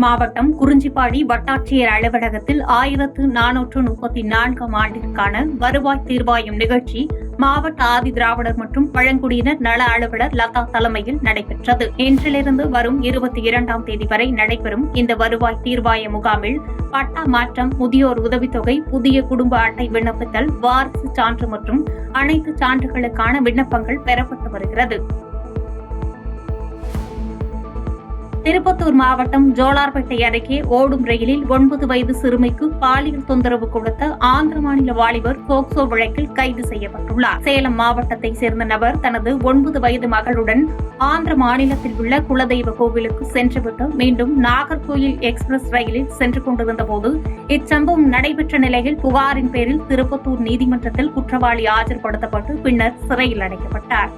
மாவட்டம் குறிஞ்சிப்பாடி வட்டாட்சியர் அலுவலகத்தில் 1434ஆம் ஆண்டிற்கான வருவாய் தீர்வாயம் நிகழ்ச்சி மாவட்ட ஆதி திராவிடர் மற்றும் பழங்குடியினர் நல அலுவலர் லதா தலைமையில் நடைபெற்றது. இன்றிலிருந்து வரும் 22ஆம் தேதி வரை நடைபெறும் இந்த வருவாய் தீர்வாய முகாமில் பட்டா மாற்றம், முதியோர் உதவித்தொகை, புதிய குடும்ப அட்டை விண்ணப்பித்தல், வாரிசு சான்று மற்றும் அனைத்து சான்றுகளுக்கான விண்ணப்பங்கள் பெறப்பட்டு வருகிறது. திருப்பத்தூர் மாவட்டம் ஜோலார்பேட்டை அருகே ஓடும் ரயிலில் 9 வயது சிறுமிக்கு பாலியல் தொந்தரவு கொடுத்த ஆந்திர மாநில வாலிபர் போக்சோ வழக்கில் கைது செய்யப்பட்டுள்ளார். சேலம் மாவட்டத்தை சேர்ந்த நபர் தனது 9 வயது மகளுடன் ஆந்திர மாநிலத்தில் உள்ள குலதெய்வ கோவிலுக்கு சென்றுவிட்டு மீண்டும் நாகர்கோயில் எக்ஸ்பிரஸ் ரயிலில் சென்று கொண்டிருந்தபோது இச்சம்பவம் நடைபெற்ற நிலையில் புகாரின் பேரில் திருப்பத்தூர் நீதிமன்றத்தில் குற்றவாளி ஆஜர்படுத்தப்பட்டு பின்னர் சிறையில் அடைக்கப்பட்டார்.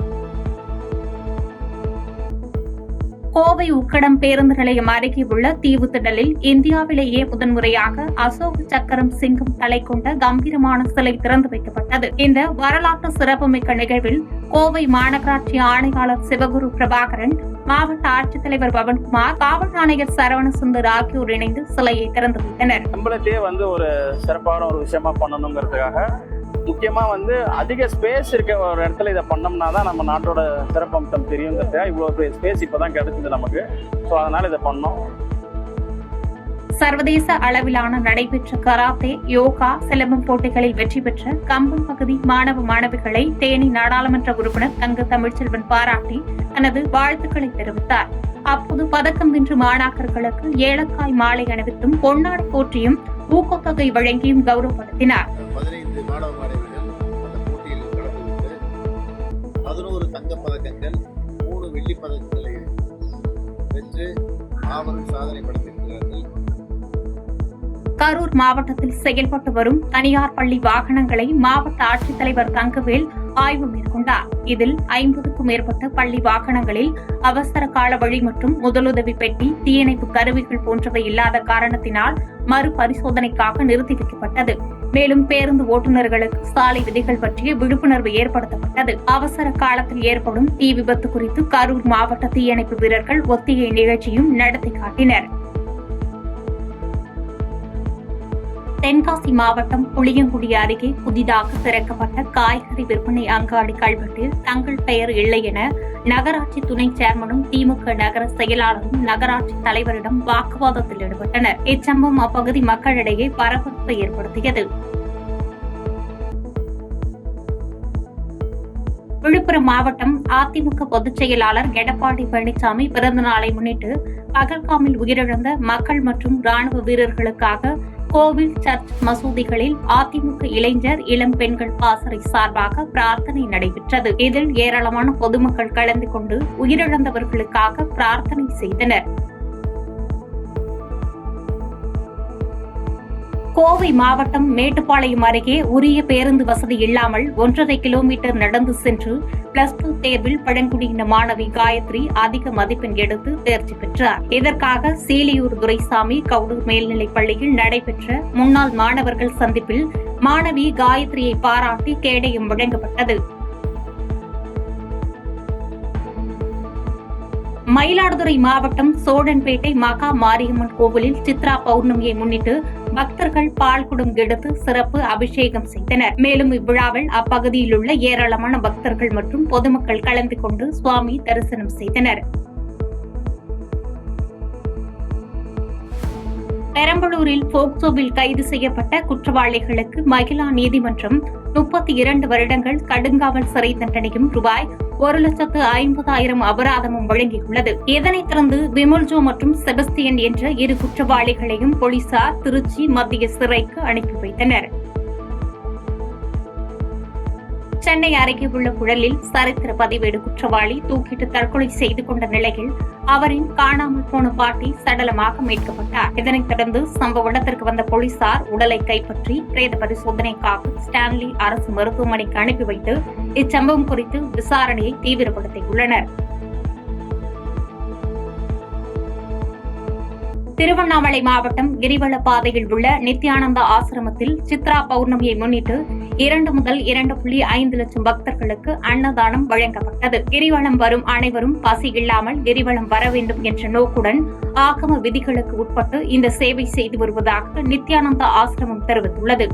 கோவை உக்கடம் பேருந்து நிலையம் அருகே உள்ள தீவுத்திடலில் இந்தியாவிலேயே முதன்முறையாக அசோக சக்கரம் சிங்கம் தலை கொண்ட கம்பீரமான சிலை திறந்து வைக்கப்பட்டது. இந்த வரலாற்று சிறப்புமிக்க நிகழ்வில் கோவை மாநகராட்சி ஆணையாளர் சிவகுரு பிரபாகரன், மாவட்ட ஆட்சித்தலைவர் பவன்குமார், காவல் ஆணையர் சரவணசுந்தர் ஆகியோர் இணைந்து சிலையை திறந்து வைத்தனர். நம்மளே ஒரு சிறப்பான ஒரு விஷயமா பண்ணணுங்கிறதுக்காக முக்கியமா அதிக ஸ்பேஸ் இருக்க ஒரு இடத்துல இதை பண்ணோம்னா தான் நம்ம நாட்டோட சிறப்பம்சம் தெரியுங்கிறதுக்காக இவ்வளவு ஸ்பேஸ் இப்பதான் கிடைச்சது நமக்கு. ஸோ அதனால இதை பண்ணோம். சர்வதேச அளவிலான நடைபெற்ற கராத்தே, யோகா, சிலம்பம் போட்டிகளில் வெற்றி பெற்ற கம்பம் பகுதி மாணவ மாணவிகளை தேனி நாடாளுமன்ற உறுப்பினர் தங்க தமிழ்ச்செல்வன் பாராட்டி தனது வாழ்த்துக்களை தெரிவித்தார். அப்போது பதக்கம் வென்ற மாணாக்கர்களுக்கு ஏலக்காய் மாலை அணிவித்தும் பொன்னாடை போற்றியும் ஊக்கத்தொகை வழங்கியும் கௌரவப்படுத்தினார். 15 மாணவ மாணவிகள் அந்த போட்டியில் கலந்துவிட்டு 11 தங்கப் பதக்கங்கள், 3 வெள்ளிப் பதக்கங்களை பெற்று மாபெரும் சாதனை படைத்திருக்கிறார்கள். கரூர் மாவட்டத்தில் செயல்பட்டு வரும் தனியார் பள்ளி வாகனங்களை மாவட்ட ஆட்சித்தலைவர் தங்கவேல் ஆய்வு மேற்கொண்டார். இதில் 50க்கும் மேற்பட்ட பள்ளி வாகனங்களில் அவசர கால வழி மற்றும் முதலுதவி பெட்டி, தீயணைப்பு கருவிகள் போன்றவை இல்லாத காரணத்தினால் மறுபரிசோதனைக்காக நிறுத்தி வைக்கப்பட்டது. மேலும் பேருந்து ஓட்டுநர்களுக்கு சாலை விதிகள் பற்றிய விழிப்புணர்வு ஏற்படுத்தப்பட்டது. அவசர காலத்தில் ஏற்படும் தீ விபத்து குறித்து கரூர் மாவட்ட தீயணைப்பு வீரர்கள் ஒத்திகை நிகழ்ச்சியும் நடத்தி காட்டினர். தென்காசி மாவட்டம் புளியங்குடி அருகே புதிதாக திறக்கப்பட்ட காய்கறி விற்பனை அங்காடி கல்வெட்டில் தங்கள் பெயர் இல்லை என நகராட்சி துணை சேர்மனும் திமுக நகர செயலாளரும் நகராட்சி தலைவரிடம் வாக்குவாதத்தில் ஈடுபட்டனர். இச்சம்பவம் அப்பகுதி மக்களிடையே பரபரப்பை ஏற்படுத்தியது. விழுப்புரம் மாவட்டம் அதிமுக பொதுச் செயலாளர் எடப்பாடி பழனிசாமி பிறந்த நாளை முன்னிட்டு பகல்காமில் உயிரிழந்த மக்கள் மற்றும் ராணுவ வீரர்களுக்காக கோவில், சர்ச், மசூதிகளில் அதிமுக இளைஞர், இளம் பெண்கள் பாசறை சார்பாக பிரார்த்தனை நடைபெற்றது. இதில் ஏராளமான பொதுமக்கள் கலந்து கொண்டு உயிரிழந்தவர்களுக்காக பிரார்த்தனை செய்தனர். கோவை மாவட்டம் மேட்டுப்பாளையம் அருகே உரிய பேருந்து வசதி இல்லாமல் 1.5 கிலோமீட்டர் நடந்து சென்று +2 தேர்வில் பழங்குடியின மாணவி காயத்ரி அதிக மதிப்பெண் எடுத்து தேர்ச்சி பெற்றார். இதற்காக சீலியூர் துரைசாமி கவுடூர் மேல்நிலைப் பள்ளியில் நடைபெற்ற முன்னாள் மாணவர்கள் சந்திப்பில் மாணவி காயத்ரியை பாராட்டி கேடயம் வழங்கப்பட்டது. மயிலாடுதுறை மாவட்டம் சோழன்பேட்டை மகா மாரியம்மன் கோவிலில் சித்ரா பௌர்ணமியை முன்னிட்டு பக்தர்கள் பால்குடம் எடுத்து சிறப்பு அபிஷேகம் செய்தனர். மேலும் இவ்விழாவில் அப்பகுதியில் உள்ள ஏராளமான பக்தர்கள் மற்றும் பொதுமக்கள் கலந்து கொண்டு சுவாமி தரிசனம் செய்தனர். பெரம்பலூரில் போக்சோவில் கைது செய்யப்பட்ட குற்றவாளிகளுக்கு மகிழா நீதிமன்றம் 32 வருடங்கள் கடுங்காவல் சிறை தண்டனையும் ₹1,50,000 அபராதமும் வழங்கியுள்ளது. இதனைத் தொடர்ந்து விமுல்ஜோ மற்றும் செபஸ்தியன் என்ற 2 குற்றவாளிகளையும் போலீசார் திருச்சி மத்திய சிறைக்கு அனுப்பி வைத்தனர். சென்னை அருகே உள்ள புழலில் சரித்திர பதிவேடு குற்றவாளி தூக்கிட்டு தற்கொலை செய்து கொண்ட நிலையில் அவரின் காணாமல் போன பாட்டி சடலமாக மீட்கப்பட்டார். இதனைத் தொடர்ந்து சம்பவ இடத்திற்கு வந்த போலீசார் உடலை கைப்பற்றி பிரேத பரிசோதனைக்காக ஸ்டான்லி அரசு மருத்துவமனைக்கு அனுப்பி வைத்து இச்சம்பவம் குறித்து விசாரணையை தீவிரப்படுத்தியுள்ளனர். திருவண்ணாமலை மாவட்டம் கிரிவல பாதையில் உள்ள நித்யானந்தா ஆசிரமத்தில் சித்ரா பௌர்ணமியை முன்னிட்டு 2 முதல் 2.5 லட்சம் பக்தர்களுக்கு அன்னதானம் வழங்கப்பட்டது. கிரிவலம் வரும் அனைவரும் பசி இல்லாமல் கிரிவலம் வர வேண்டும் என்ற நோக்குடன் ஆகம விதிகளுக்கு உட்பட்டு இந்த சேவை செய்து வருவதாக நித்யானந்தா ஆசிரமம் தெரிவித்துள்ளது.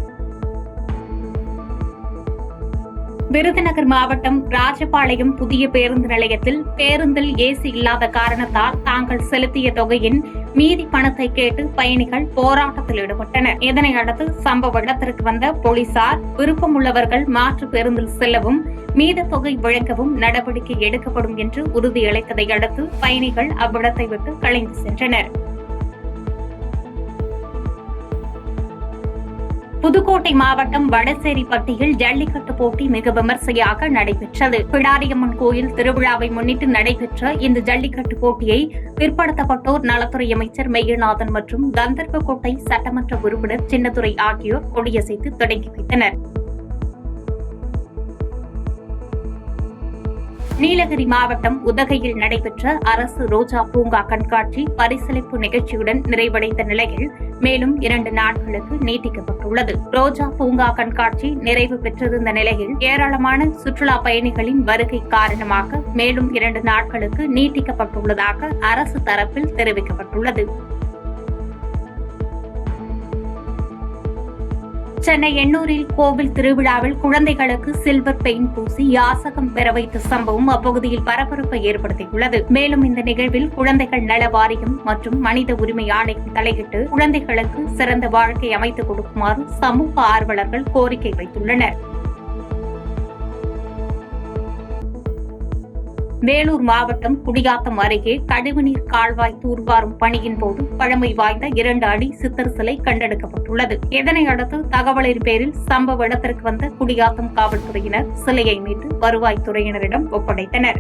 விருதுநகர் மாவட்டம் ராஜபாளையம் புதிய பேருந்து நிலையத்தில் பேருந்தில் ஏசி இல்லாத காரணத்தால் தாங்கள் செலுத்திய தொகையின் மீதி பணத்தை கேட்டு பயணிகள் போராட்டத்தில் ஈடுபட்டனர். இதனையடுத்து சம்பவ இடத்திற்கு வந்த போலீசார் விருப்பமுள்ளவர்கள் மாற்று பேருந்தில் செல்லவும் மீத தொகை வழங்கவும் நடவடிக்கை எடுக்கப்படும் என்று உறுதியளித்ததை அடுத்து பயணிகள் அவ்விடத்தை விட்டு கலைந்து சென்றனர். புதுக்கோட்டை மாவட்டம் வடசேரிப்பட்டியில் ஜல்லிக்கட்டு போட்டி மிக விமர்சையாக நடைபெற்றது. பிடாரியம்மன் கோயில் திருவிழாவை முன்னிட்டு நடைபெற்ற இந்த ஜல்லிக்கட்டு போட்டியை பிற்படுத்தப்பட்டோர் நலத்துறை அமைச்சர் மெய்யநாதன் மற்றும் கந்தர்வக்கோட்டை சட்டமன்ற உறுப்பினர் சின்னதுரை ஆகியோர் கொடியசைத்து தொடங்கி வைத்தனர். நீலகிரி மாவட்டம் உதகையில் நடைபெற்ற அரசு ரோஜா பூங்கா கண்காட்சி பரிசளிப்பு நிகழ்ச்சியுடன் நிறைவடைந்த நிலையில் மேலும் 2 நாட்களுக்கு நீட்டிக்கப்பட்டுள்ளது. ரோஜா பூங்கா கண்காட்சி நிறைவு பெற்றிருந்த நிலையில் ஏராளமான சுற்றுலா பயணிகளின் வருகை காரணமாக மேலும் 2 நாட்களுக்கு நீட்டிக்கப்பட்டுள்ளதாக அரசு தரப்பில் தெரிவிக்கப்பட்டுள்ளது. சென்னை எண்ணூரில் கோவில் திருவிழாவில் குழந்தைகளுக்கு சில்வர் பெயிண்ட் பூசி யாசகம் பெற வைத்த சம்பவம் அப்பகுதியில் பரபரப்பை ஏற்படுத்தியுள்ளது. மேலும் இந்த நிகழ்வில் குழந்தைகள் நல வாரியம் மற்றும் மனித உரிமை ஆணையம் தலையிட்டு குழந்தைகளுக்கு சிறந்த வாழ்க்கை அமைத்துக் கொடுக்குமாறு சமூக ஆர்வலர்கள் கோரிக்கை வைத்துள்ளனர். வேலூர் மாவட்டம் குடியாத்தம் அருகே கழிவுநீர் கால்வாய் தூர்வாரும் பணியின் போது பழமை வாய்ந்த 2 அடி சித்தர் சிலை கண்டெடுக்கப்பட்டுள்ளது. இதனையடுத்து தகவலின் பேரில் சம்பவ இடத்திற்கு வந்த குடியாத்தம் காவல்துறையினர் சிலையை மீட்டு வருவாய்த்துறையினரிடம் ஒப்படைத்தனர்.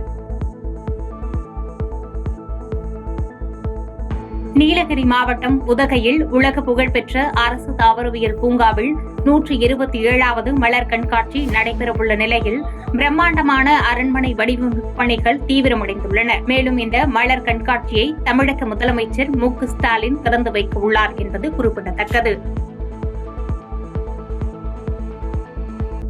நீலகிரி மாவட்டம் உதகையில் உலக புகழ்பெற்ற அரசு தாவரவியல் பூங்காவில் 127வது மலர் கண்காட்சி நடைபெறவுள்ள நிலையில் பிரம்மாண்டமான அரண்மனை வடிவமைப்பு பணிகள் தீவிரமடைந்துள்ளன. மேலும் இந்த மலர் கண்காட்சியை தமிழக முதலமைச்சர் மு.க. ஸ்டாலின் திறந்து வைக்க உள்ளார் என்பது குறிப்பிடத்தக்கது.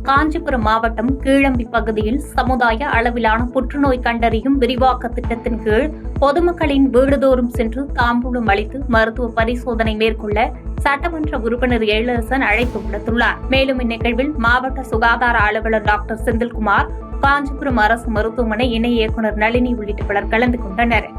காஞ்சிபுரம் மாவட்டம் கீழம்பி பகுதியில் சமுதாய அளவிலான புற்றுநோய் கண்டறியும் விரிவாக்க திட்டத்தின் கீழ் பொதுமக்களின் வீடுதோறும் சென்று தாம்பூலம் அளித்து மருத்துவ பரிசோதனை மேற்கொள்ள சட்டமன்ற உறுப்பினர் எழிலரசன் அழைப்பு விடுத்துள்ளார். மேலும் இந்நிகழ்வில் மாவட்ட சுகாதார அலுவலர் டாக்டர் செந்தில்குமார், காஞ்சிபுரம் அரசு மருத்துவமனை இணை இயக்குநர் நளினி உள்ளிட்ட பலர் கலந்து கொண்டனர்.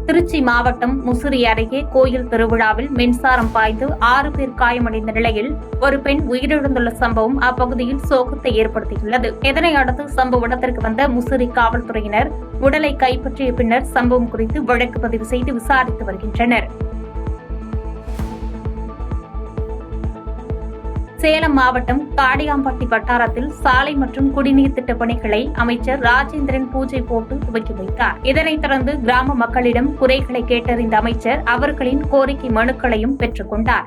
திருச்சி மாவட்டம் முசிறி அருகே கோயில் திருவிழாவில் மின்சாரம் பாய்ந்து 6 பேர் காயமடைந்த நிலையில் ஒரு பெண் உயிரிழந்துள்ள சம்பவம் அப்பகுதியில் சோகத்தை ஏற்படுத்தியுள்ளது. இதனையடுத்து சம்பவ இடத்திற்கு வந்த முசிறி காவல்துறையினர் உடலை கைப்பற்றிய பின்னர் சம்பவம் குறித்து வழக்கு பதிவு செய்து விசாரித்து வருகின்றனர். சேலம் மாவட்டம் காடியாம்பட்டி வட்டாரத்தில் சாலை மற்றும் குடிநீர் திட்டப் பணிகளை அமைச்சர் ராஜேந்திரன் பூஜை போட்டு துவக்கி வைத்தார். இதனைத் தொடர்ந்து கிராம மக்களிடம் குறைகளை கேட்டறிந்த அமைச்சர் அவர்களின் கோரிக்கை மனுக்களையும் பெற்றுக் கொண்டார்.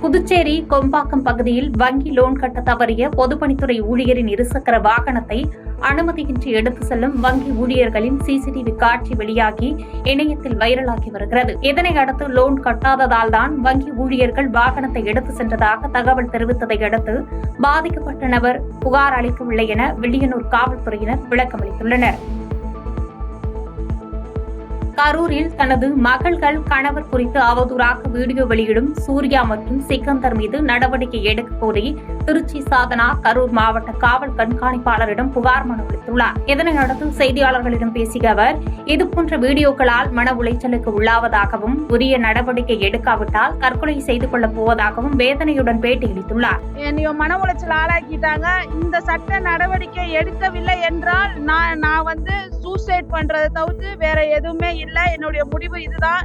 புதுச்சேரி கொம்பாக்கம் பகுதியில் வங்கி லோன் கட்ட தவறிய பொதுப்பணித்துறை ஊழியரின் இருசக்கர வாகனத்தை அனுமதியின்றி எடுத்து செல்லும் வங்கி ஊழியர்களின் சிசிடிவி காட்சி வெளியாகி இணையத்தில் வைரலாகி வருகிறது. இதனையடுத்து லோன் கட்டாததால் தான் வங்கி ஊழியர்கள் வாகனத்தை எடுத்து சென்றதாக தகவல் தெரிவித்ததை அடுத்து பாதிக்கப்பட்ட நபர் புகார் அளிக்கவில்லை என வில்லியனூர் காவல்துறையினர் விளக்கமளித்துள்ளனர். கரூரில் தனது மகள்கள் கணவர் குறித்து அவதூறாக வீடியோ வெளியிடும் சூர்யா மற்றும் சிக்கந்தர் மீது நடவடிக்கை எடுக்க கோரி திருச்சி சாதனா கரூர் மாவட்ட காவல் கண்காணிப்பாளரிடம் புகார் மனு அளித்துள்ளார். இதனையடுத்து செய்தியாளர்களிடம் பேசிய அவர் இதுபோன்ற வீடியோக்களால் மன உளைச்சலுக்கு உள்ளாவதாகவும் உரிய நடவடிக்கை எடுக்காவிட்டால் தற்கொலை செய்து கொள்ளப் போவதாகவும் வேதனையுடன் பேட்டியளித்துள்ளார். என்னைய மன உளைச்சல் ஆளாக்கிட்டாங்க. இந்த சட்ட நடவடிக்கை எடுக்கவில்லை என்றால் நான் சூசைட் பண்றதை தவிர்த்து வேற எதுவுமே இல்லை. என்னுடைய முடிவு இதுதான்.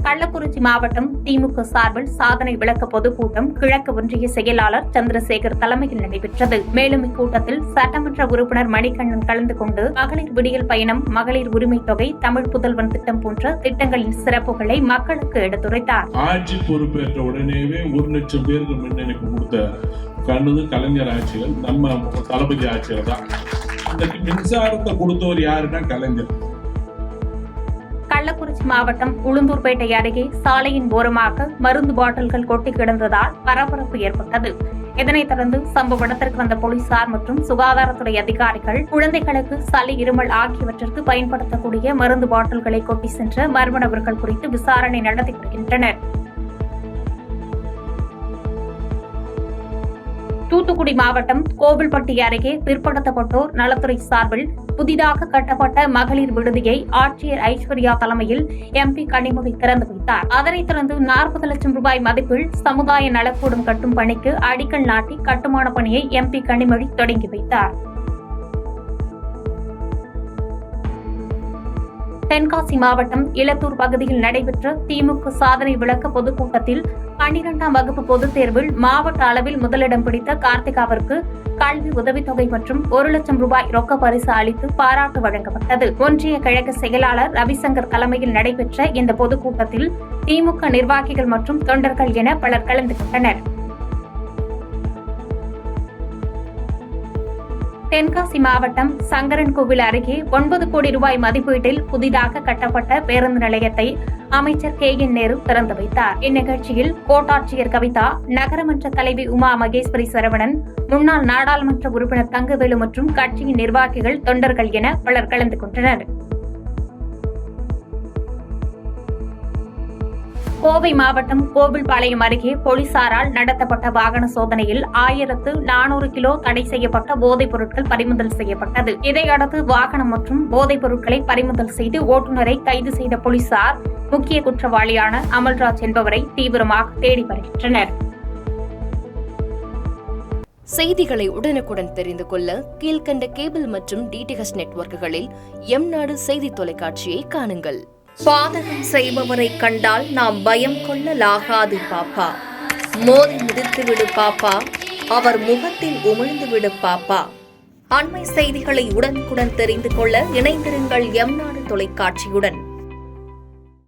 கள்ளக்குறிச்சி மாவட்டம் திமுக சார்பில் சாதனை விளக்க பொதுக்கூட்டம் கிழக்கு ஒன்றிய செயலாளர் சந்திரசேகர் தலைமையில் நடைபெற்றது. மேலும் இக்கூட்டத்தில் சட்டமன்ற உறுப்பினர் மணிகண்ணன் கலந்து கொண்டு மகளிர் விடியல் பயணம், மகளிர் உரிமை தொகை, தமிழ் புதல்வன் திட்டம் போன்ற திட்டங்களின் சிறப்புகளை மக்களுக்கு எடுத்துரைத்தார். ஆட்சி பொறுப்பேற்ற உடனேவே 1 லட்சம் பேருக்கு மின் இணைப்பு கொடுத்த கலைஞர் ஆட்சிகள் நம்ம தளபதி ஆட்சிகள் தான். இந்த மின்சாரத்தை கொடுத்தவர் யாருன்னா கலைஞர். கள்ளக்குறிச்சி மாவட்டம் உளுந்தூர்பேட்டை அருகே சாலையின் ஓரமாக மருந்து பாட்டில்கள் கொட்டி கிடந்ததால் பரபரப்பு ஏற்பட்டது. இதனைத் தொடர்ந்து சம்பவ இடத்திற்கு வந்த போலீசார் மற்றும் சுகாதாரத்துறை அதிகாரிகள் குழந்தைகளுக்கு சளி, இருமல் ஆகியவற்றிற்கு பயன்படுத்தக்கூடிய மருந்து பாட்டில்களை கொட்டி சென்ற மர்ம நபர்கள் குறித்து விசாரணை நடத்தி வருகின்றனர். தூத்துக்குடி மாவட்டம் கோவில்பட்டி அருகே பிற்படுத்தப்பட்டோர் நலத்துறை சார்பில் புதிதாக கட்டப்பட்ட மகளிர் விடுதியை ஆட்சியர் ஐஸ்வர்யா தலைமையில் MP கனிமொழி திறந்து வைத்தார். அதனைத் தொடர்ந்து 40 லட்சம் ரூபாய் மதிப்பில் சமுதாய நலக்கூடம் கட்டும் பணிக்கு அடிக்கல் நாட்டி கட்டுமான பணியை MP கனிமொழி தொடங்கி வைத்தார். தென்காசி மாவட்டம் இலத்தூர் பகுதியில் நடைபெற்ற திமுக சாதனை விளக்க பொதுக்கூட்டத்தில் 12ஆம் வகுப்பு பொதுத் தேர்வில் மாவட்ட அளவில் முதலிடம் பிடித்த கார்த்திகாவிற்கு கல்வி உதவித்தொகை மற்றும் 1 லட்சம் ரூபாய் ரொக்க பரிசு அளித்து பாராட்டு வழங்கப்பட்டது. ஒன்றிய கழக செயலாளர் ரவிசங்கர் தலைமையில் நடைபெற்ற இந்த பொதுக்கூட்டத்தில் திமுக நிர்வாகிகள் மற்றும் தொண்டர்கள் என பலர் கலந்து கொண்டனர். தென்காசி மாவட்டம் சங்கரன்கோவில் அருகே 9 கோடி ரூபாய் மதிப்பீட்டில் புதிதாக கட்டப்பட்ட பேருந்து நிலையத்தை அமைச்சர் KN நேரு திறந்து வைத்தார். இந்நிகழ்ச்சியில் கோட்டாட்சியர் கவிதா, நகரமன்ற தலைவி உமா மகேஸ்வரி சரவணன், முன்னாள் நாடாளுமன்ற உறுப்பினர் தங்கவேலு மற்றும் கட்சியின் நிர்வாகிகள், தொண்டர்கள் என பலர் கலந்து கொண்டனர். கோவை மாவட்டம் கோவில்பாளையம் அருகே போலீசாரால் நடத்தப்பட்ட வாகன சோதனையில் 1400 கிலோ தடை செய்யப்பட்ட போதைப் பொருட்கள் பறிமுதல் செய்யப்பட்டது. இதையடுத்து வாகனம் மற்றும் போதைப் பொருட்களை பறிமுதல் செய்து ஓட்டுநரை கைது செய்த போலீசார் முக்கிய குற்றவாளியான அமல்ராஜ் என்பவரை தீவிரமாக தேடி வருகின்றனர். செய்திகளை உடனுக்குடன் தெரிந்து கொள்ள கீழ்கண்ட கேபிள் மற்றும் DTH நெட்வொர்க்குகளில் எம்நாடு செய்தி தொலைக்காட்சியை காணுங்கள். பாதகம் செய்பவரை கண்டால் நாம் பயம் கொள்ளலாகாது பாப்பா. மோதி மிதித்துவிடு பாப்பா, அவர் முகத்தில் உமிழ்ந்துவிடு பாப்பா. அண்மை செய்திகளை உடனுக்குடன் தெரிந்து கொள்ள இணைந்திருங்கள் எம்நாடு தொலைக்காட்சியுடன்.